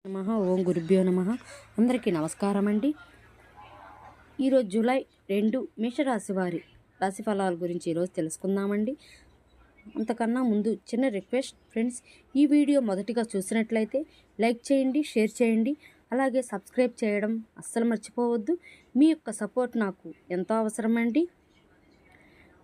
నమః ఓం గురుభ్యో నమః. అందరికీ నమస్కారం అండి. ఈరోజు జూలై 2 మేషరాశి వారి రాశి ఫలాల గురించి ఈరోజు తెలుసుకుందామండి. అంతకన్నా ముందు చిన్న రిక్వెస్ట్ ఫ్రెండ్స్, ఈ వీడియో మొదటిగా చూసినట్లయితే లైక్ చేయండి, షేర్ చేయండి, అలాగే సబ్స్క్రైబ్ చేయడం అస్సలు మర్చిపోవద్దు. మీ యొక్క సపోర్ట్ నాకు ఎంతో అవసరమండి.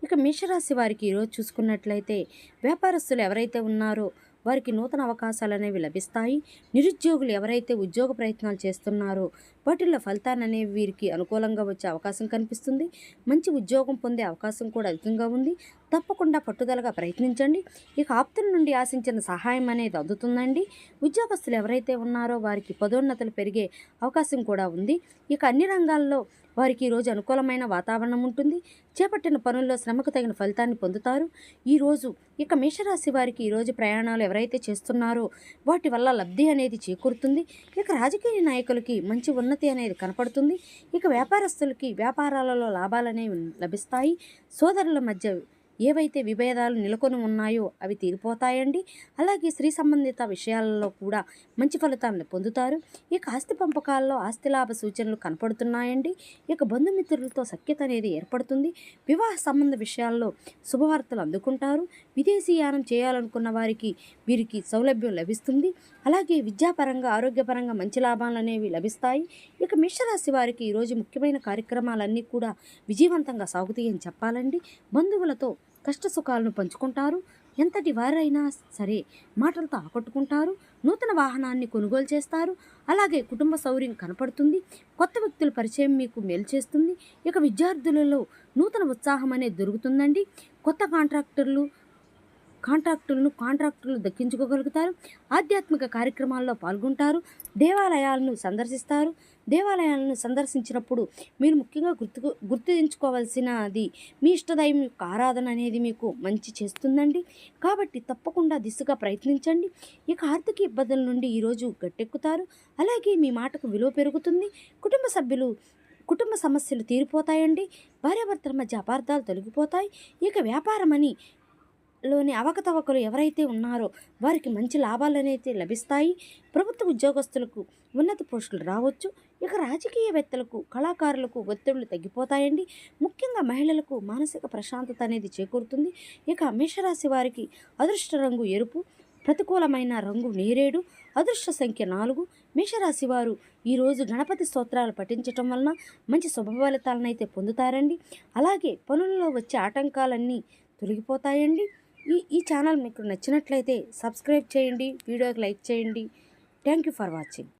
ఇక మేషరాశి వారికి ఈరోజు చూసుకున్నట్లయితే వ్యాపారస్తులు ఎవరైతే ఉన్నారో వారికి నూతన అవకాశాలు అనేవి లభిస్తాయి. నిరుద్యోగులు ఎవరైతే ఉద్యోగ ప్రయత్నాలు చేస్తున్నారో వాటిల్లో ఫలితాన్ని అనేవి వీరికి అనుకూలంగా వచ్చే అవకాశం కనిపిస్తుంది. మంచి ఉద్యోగం పొందే అవకాశం కూడా అధికంగా ఉంది. తప్పకుండా పట్టుదలగా ప్రయత్నించండి. ఇక ఆప్తుల నుండి ఆశించిన సహాయం అనేది అందుతుందండి. ఉద్యోగస్తులు ఎవరైతే ఉన్నారో వారికి పదోన్నతులు పెరిగే అవకాశం కూడా ఉంది. ఇక అన్ని రంగాల్లో వారికి ఈరోజు అనుకూలమైన వాతావరణం ఉంటుంది. చేపట్టిన పనుల్లో శ్రమకు తగిన ఫలితాన్ని పొందుతారు. ఈరోజు ఇక మేషరాశి వారికి ఈరోజు ప్రయాణాలు ఎవరైతే చేస్తున్నారో వాటి వల్ల లబ్ధి అనేది చేకూరుతుంది. ఇక రాజకీయ నాయకులకి మంచి ఉన్నతి అనేది కనపడుతుంది. ఇక వ్యాపారస్తులకి వ్యాపారాలలో లాభాలు అనేవి లభిస్తాయి. సోదరుల మధ్య ఏవైతే విభేదాలు నెలకొని ఉన్నాయో అవి తీరిపోతాయండి. అలాగే స్త్రీ సంబంధిత విషయాలలో కూడా మంచి ఫలితాలను పొందుతారు. ఇక ఆస్తి పంపకాల్లో ఆస్తి లాభ సూచనలు కనపడుతున్నాయండి. ఇక బంధుమిత్రులతో సఖ్యత అనేది ఏర్పడుతుంది. వివాహ సంబంధ విషయాల్లో శుభవార్తలు అందుకుంటారు. విదేశీయానం చేయాలనుకున్న వీరికి సౌలభ్యం లభిస్తుంది. అలాగే విద్యాపరంగా ఆరోగ్యపరంగా మంచి లాభాలు అనేవి లభిస్తాయి. ఇక మేషరాశి వారికి ఈరోజు ముఖ్యమైన కార్యక్రమాలన్నీ కూడా విజయవంతంగా సాగుతాయని చెప్పాలండి. బంధువులతో కష్ట సుఖాలను పంచుకుంటారు. ఎంతటి వారైనా సరే మాటలతో ఆకట్టుకుంటారు. నూతన వాహనాన్ని కొనుగోలు చేస్తారు. అలాగే కుటుంబ సౌర్యం కనపడుతుంది. కొత్త వ్యక్తుల పరిచయం మీకు మేలు చేస్తుంది. ఇక విద్యార్థులలో నూతన ఉత్సాహం అనేది దొరుకుతుందండి. కొత్త కాంట్రాక్టులను దక్కించుకోగలుగుతారు. ఆధ్యాత్మిక కార్యక్రమాల్లో పాల్గొంటారు. దేవాలయాలను సందర్శించినప్పుడు మీరు ముఖ్యంగా గుర్తుంచుకోవాల్సినది మీ ఇష్టదైవం యొక్క ఆరాధన అనేది మీకు మంచి చేస్తుందండి. కాబట్టి తప్పకుండా దిశగా ప్రయత్నించండి. ఇక ఆర్థిక ఇబ్బందుల నుండి ఈరోజు గట్టెక్కుతారు. అలాగే మీ మాటకు విలువ పెరుగుతుంది. కుటుంబ సమస్యలు తీరిపోతాయండి. భార్యాభర్తల మధ్య అపార్థాలు తొలగిపోతాయి. ఇక వ్యాపారమని లోని అవకతవకలు ఎవరైతే ఉన్నారో వారికి మంచి లాభాలు అనేది లభిస్తాయి. ప్రభుత్వ ఉద్యోగస్తులకు ఉన్నత పోస్టులు రావచ్చు. ఇక రాజకీయవేత్తలకు, కళాకారులకు ఒత్తిళ్లు తగ్గిపోతాయండి. ముఖ్యంగా మహిళలకు మానసిక ప్రశాంతత అనేది చేకూరుతుంది. ఇక మేషరాశి వారికి అదృష్ట రంగు ఎరుపు, ప్రతికూలమైన రంగు నేరేడు, అదృష్ట సంఖ్య 4. మేషరాశి వారు ఈరోజు గణపతి స్తోత్రాలు పఠించటం వలన మంచి శుభ ఫలితాలను అయితే పొందుతారండి. అలాగే పనులలో వచ్చే ఆటంకాలన్నీ తొలగిపోతాయండి. ఈ ఛానల్ మీకు నచ్చినట్లయితే సబ్స్క్రైబ్ చేయండి, వీడియోకి లైక్ చేయండి. Thank you for watching.